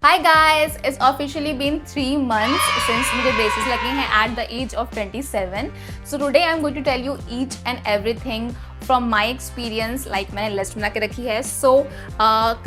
Hi guys, it's officially been 3 months since मुझे braces लगे हैं at the age of 27. So today I'm going to tell you each and everything from my experience. Like मैंने list बना के रखी है. So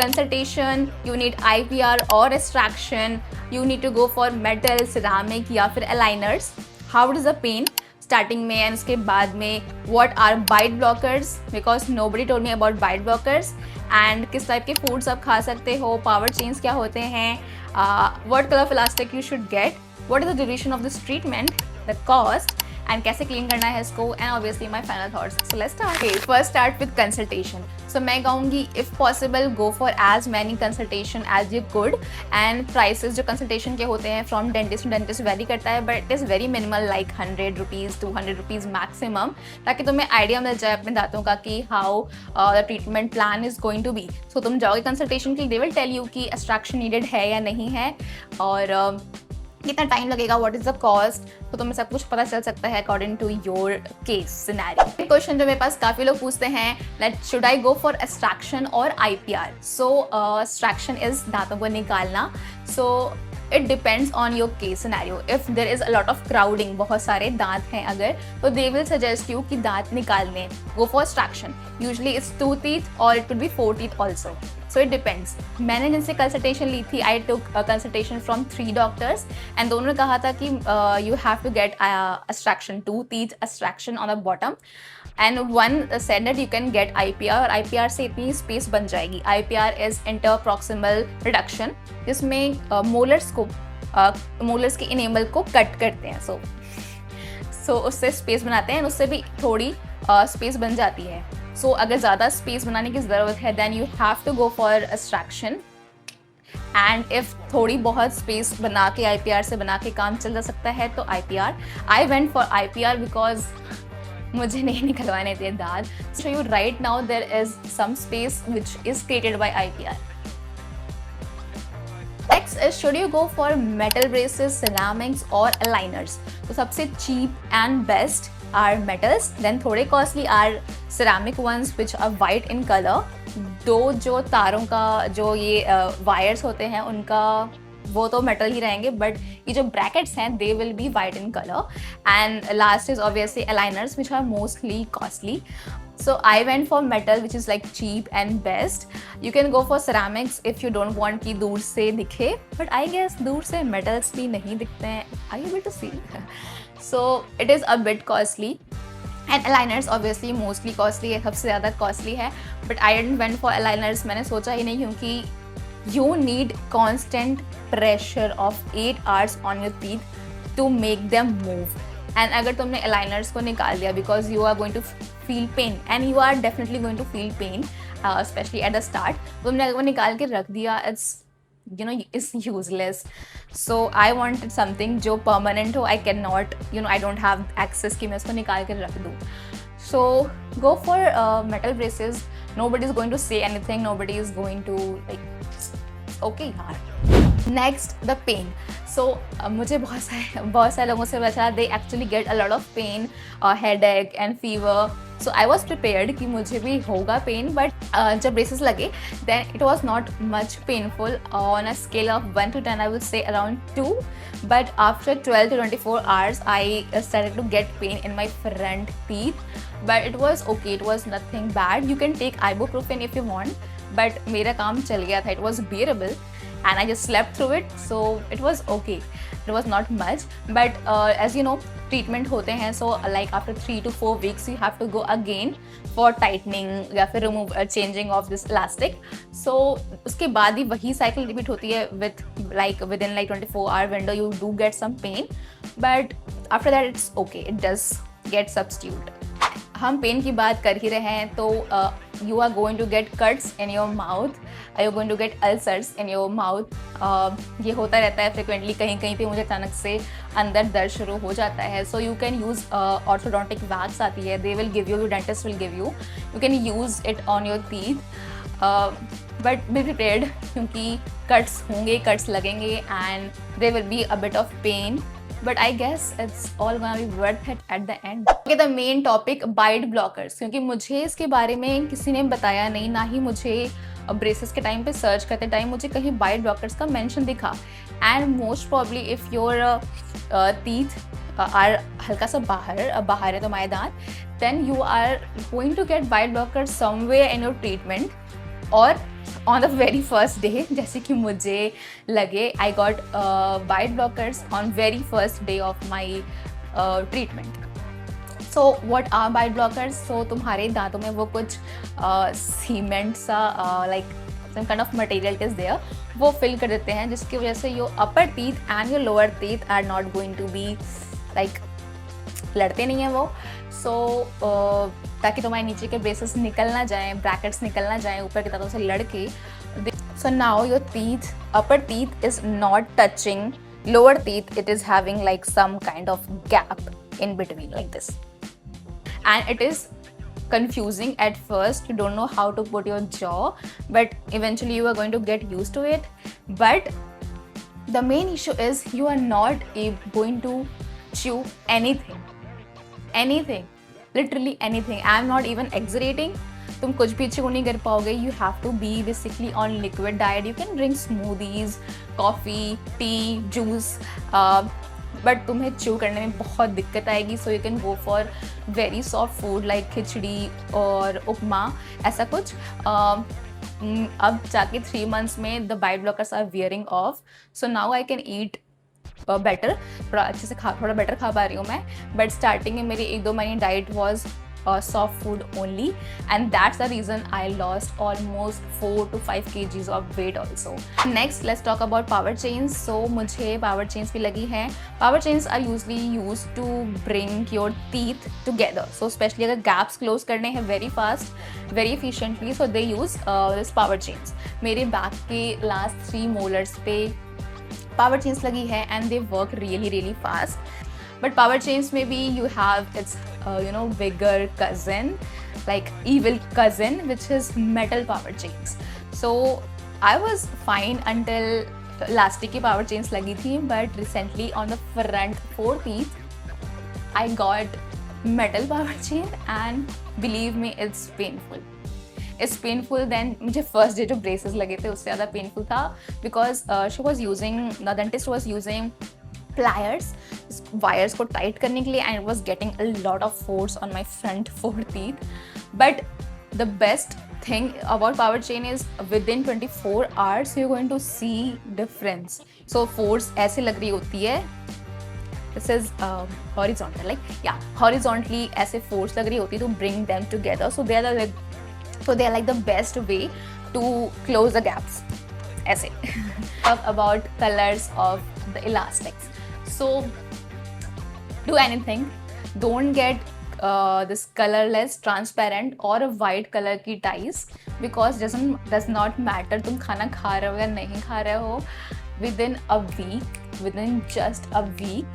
consultation, you need IPR or extraction. You need to go for metal, ceramic या फिर aligners. How is the pain? Starting में and उसके बाद में what are bite blockers because nobody told me about bite blockers and किस type के foods आप खा सकते हो, पावर चेंज क्या होते हैं, what colour of elastic you should get, what is the duration of this treatment, the cost and कैसे क्लीन करना है इसको and obviously my final thoughts. So let's start. First start with consultation. सो मैं कहूँगी if possible go for as many consultation as you good and prices जो consultation के होते हैं from dentist to dentist vary करता है but it is very minimal like 100 rupees 200 rupees maximum, ताकि तुम्हें आइडिया मिल जाए अपने दांतों का कि how the treatment plan is going to be. So तुम जाओगे कंसल्टेशन के लिए, दे विल टेल यू कि एक्सट्रैक्शन नीडेड है या नहीं है और कितना टाइम लगेगा, व्हाट इज द कॉस्ट. तो तुम्हें सब कुछ पता चल सकता है according to your case scenario. Question जो मेरे पास काफ़ी लोग पूछते हैं, let should I go for extraction और IPR. सो एक्सट्रैक्शन इज दांतों को निकालना. So it depends on your case scenario. If there is a lot of crowding, बहुत सारे दांत हैं अगर, तो दे विल सजेस्ट यू कि दांत निकालने, go for extraction. Usually it's 2 teeth और it will be 4 teeth also. So it depends. मैंने जिनसे कंसल्टेशन ली थी, I took consultation from 3 doctors and दोनों ने कहा था कि you have to get extraction, 2 teeth extraction on the bottom and one said that you can get IPR. और IPR से इतनी स्पेस बन जाएगी. IPR इज इंटरप्रॉक्सिमल रिडक्शन, जिसमें मोलर्स के इनेमल को कट करते हैं. सो उससे स्पेस बनाते हैं, उससे भी थोड़ी स्पेस बन जाती है. सो अगर ज़्यादा स्पेस बनाने की ज़रूरत है then you have to go for extraction. And if थोड़ी बहुत स्पेस बना के IPR से बना के काम चल जा सकता है तो IPR. I went for IPR because मुझे नहीं निकलवाने थे दांत. So you right now there is some space which is created by IPR. Next is should you go for metal braces, ceramics or aligners. तो सबसे cheap and best are metals, then थोड़े costly are ceramic ones which are white in color. दो जो तारों का जो ये wires होते हैं उनका वो तो मेटल ही रहेंगे बट ये जो ब्रैकेट्स हैं they will be white in colour. And last is obviously aligners which are mostly costly. So I went for metal which is like cheap and best. You can go for ceramics if you don't want कि दूर से दिखे, but I guess दूर से metals भी नहीं दिखते हैं. Are you able to see? So it is a bit costly. And aligners obviously mostly costly है, सबसे ज़्यादा costly है. But I didn't went for aligners. मैंने सोचा ही नहीं क्योंकि you need constant pressure of 8 hours on your teeth to make them move. And अगर तुमने अलाइनर्स को निकाल दिया because you are going to feel pain and you are definitely going to feel pain specially at the start, तुमने अगर वो निकाल के रख दिया it's you know it's useless. So I wanted something जो परमानेंट हो. I can not I don't have access कि मैं उसको निकाल के रख दूँ. So go for metal braces. Nobody is going to say anything, nobody is going to like okay यार. Next the pain. सो मुझे बहुत सारे लोगों से बचा, they actually get a lot of pain, headache and fever. So I was prepared कि मुझे भी होगा पेन बट जब ब्रेसेस लगे then it was not much painful. On a scale of 1 to 10 I will say around 2. But after 12 to 24 hours I started to get pain in my front teeth. But it was okay, it was nothing bad. You can take ibuprofen if you want. But मेरा काम चल गया था, it was bearable. And I just slept through it, so it was okay. It was not much, but as you know, treatment होते हैं. So like after 3 to 4 weeks, you have to go again for tightening या फिर changing of this elastic. So उसके बाद ही वही cycle repeat होती है within 24-hour window. You do get some pain, but after that it's okay. It does get substitute. हम pain की बात कर ही रहे हैं तो you are going to get cuts in your mouth, you are going to get ulcers in your mouth. ये होता रहता है फ्रिक्वेंटली. कहीं कहीं पे मुझे अचानक से अंदर दर्द शुरू हो जाता है. So you can use orthodontic wax आती है. They will give you dentist will give you can use it on your teeth. But be prepared क्योंकि कट्स होंगे, कट्स लगेंगे and they will be a bit of pain. But I guess it's all gonna be worth it at the end. Okay, the main topic, bite blockers. क्योंकि मुझे इसके बारे में किसी ने बताया नहीं, ना ही मुझे ब्रेसेस के टाइम पे सर्च करते टाइम मुझे कहीं बाइट ब्लॉकर्स का मेंशन दिखा, and most probably if your teeth are हल्का सा बाहर है तुम्हारे दांत, then you are going to get bite blocker somewhere in your treatment, और on the very first day, जैसे कि मुझे लगे, I got bite blockers on very first day of my treatment. So what are bite blockers? So तुम्हारे दांतों में वो कुछ सीमेंट सा like some kind of material is there, वो फिल कर देते हैं, जिसकी वजह से your upper teeth and your lower teeth are not going to be like, लड़ते नहीं हैं वो. सो ताकि तुम्हारे नीचे के ब्रेसेस निकल ना जाएं, ब्रैकेट्स निकल ना जाएं ऊपर की दांतों से लड़के. So now your teeth, upper teeth is not touching lower teeth, it is having like some kind of gap in between like this, and it is confusing at first. You don't know how to put your jaw, but eventually you are going to get used to it. But the main issue is you are not going to chew anything, literally anything. I am not even exaggerating. तुम कुछ भी chew नहीं कर पाओगे. You have to be basically on liquid diet. You can drink smoothies, coffee, tea, juice, but तुम्हें chew करने में बहुत दिक्कत आएगी. So you can go for very soft food like खिचड़ी और उपमा, ऐसा कुछ. अब जाके 3 months में the bite blockers are wearing off. So now I can eat better, थोड़ा अच्छे से थोड़ा बेटर खा पा रही हूँ मैं. बट स्टार्टिंग में मेरी 1-2 महीने diet was soft food only, and that's the reason I lost almost 4 to 5 kgs of weight also. Next let's talk about power chains. So मुझे power chains भी लगी हैं. Power chains are usually used to bring your teeth together. So especially अगर gaps close करने हैं very fast, very efficiently, so they use this power chains. मेरे back के last 3 molars पे power chains लगी है, and they work really fast. But power chains maybe you have its bigger cousin, like evil cousin, which is metal power chains. So I was fine until elastic की power chains लगी थी, but recently on the front 4 teeth I got metal power chain, and believe me it's painful. It's painful than मुझे first day जो braces लगे थे उससे ज़्यादा painful था, because the dentist was using pliers, wires को tight करने के लिए, and it was getting a lot of force on my front 4 teeth. But the best thing about power chain is within 24 hours you're going to see difference. So force ऐसे लग रही होती है, this is horizontal, like horizontally ऐसे force लग रही होती है to bring them together. So they are like the best way to close the gaps. ऐसे. Talk about colors of the elastics. So do anything, don't get this colorless, transparent or a white color की ties, because does not matter तुम खाना खा रहे हो या नहीं खा रहे हो. Within just a week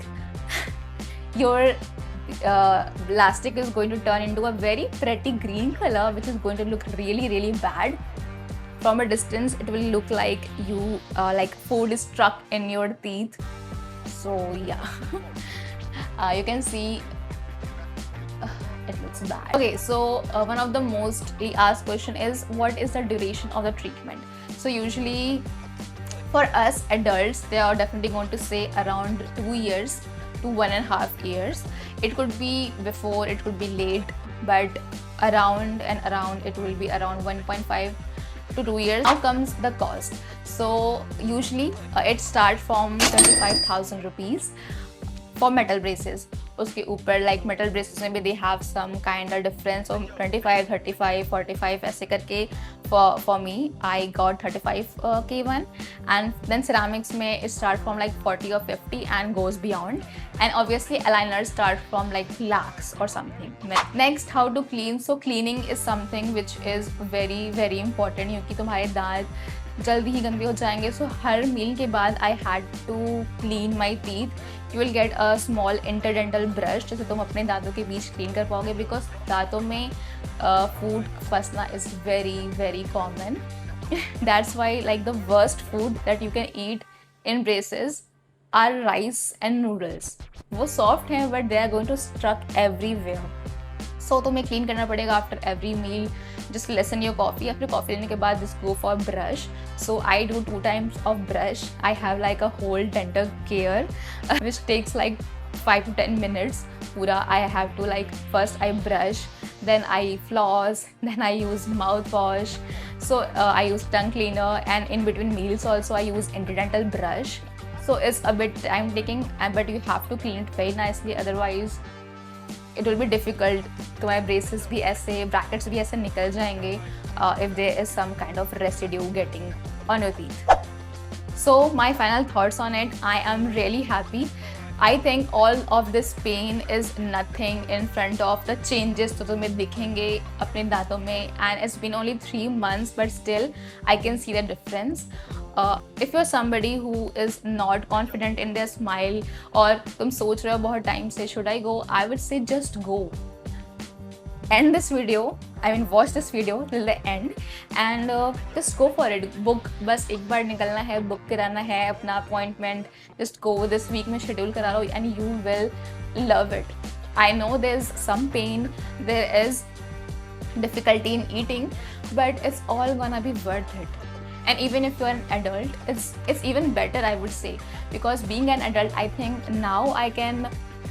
your elastic is going to turn into a very pretty green color, which is going to look really bad. From a distance it will look like you like food is stuck in your teeth. So yeah, you can see it looks bad. Okay, so one of the mostly asked question is what is the duration of the treatment? So usually for us adults they are definitely going to say around 2 years to 1.5 years. It could be before, it could be late, but around it will be around 1.5 to 2 years. Now comes the cost. So usually it starts from 25,000 rupees for metal braces. उसके ऊपर like metal braces में भी they have some kind of difference of 25, 35, 45 ऐसे करके. For me I got 35k one, and then ceramics में it start from like 40 or 50 and goes beyond, and obviously aligners start from like lakhs or something. Next, how to clean. So cleaning is something which is very important, क्योंकि तुम्हारे दांत जल्दी ही गंदे हो जाएंगे. सो हर meal के बाद I had to clean my teeth. You will get a small interdental brush जिससे तुम अपने दांतों के बीच क्लीन कर पाओगे, बिकॉज दांतों में फूड फंसना is very common. That's why like the worst food that you can eat in braces are rice and noodles. वो सॉफ्ट हैं but they are going to struck everywhere. So तुम्हें clean करना पड़ेगा after every meal. just lessen your coffee. After coffee लेने के बाद just go for brush. So I do 2 times of brush. I have like a whole dental care which takes like 5 to 10 minutes. Pura I have to like first I brush, then I floss, then I use mouthwash. So I use tongue cleaner, and in between meals also I use interdental brush. So it's a bit time taking, but you have to clean it very nicely, otherwise it will be difficult. तुम्हारे braces भी ऐसे, brackets भी ऐसे निकल जाएंगे if there is some kind of residue getting on your teeth. So my final thoughts on it, I am really happy. I think all of this pain is nothing in front of the changes तो तुम्हें दिखेंगे अपने दांतों में, and it's been only 3 months but still I can see the difference. If you're somebody who is not confident in their smile और तुम सोच रहे हो बहुत टाइम से should I go, I would say just go. End this video, I mean watch this video till the end and just go for it. Book, बस एक बार निकलना है, book कराना है अपना appointment, just go this week में schedule करा लो and you will love it. I know there's some pain, there is difficulty in eating, but it's all gonna be worth it. And even if you're an adult, it's even better, I would say, because being an adult, I think now I can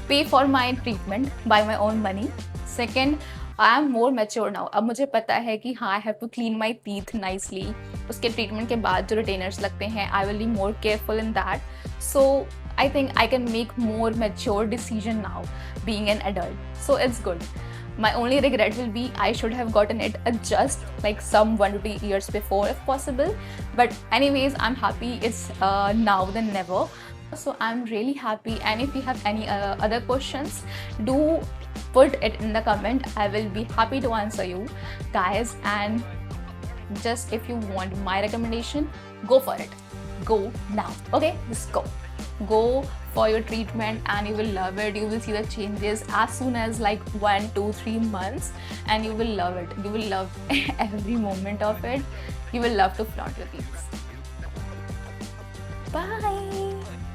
pay for my treatment by my own money. Second, I am more mature now. अब मुझे पता है कि हाँ I have to clean my teeth nicely. उसके treatment के बाद जो retainers लगते हैं, I will be more careful in that. So I think I can make more mature decision now, being an adult. So it's good. My only regret will be I should have gotten it just like some 1 to 2 years before if possible. But anyways, I'm happy it's now than never. So I'm really happy, and if you have any other questions, do put it in the comment. I will be happy to answer you guys. And just if you want my recommendation, go for it. Go now. Okay, just go for your treatment and you will love it. You will see the changes as soon as like 1, 2, 3 months, and you will love it. You will love every moment of it. You will love to flaunt your teeth. Bye.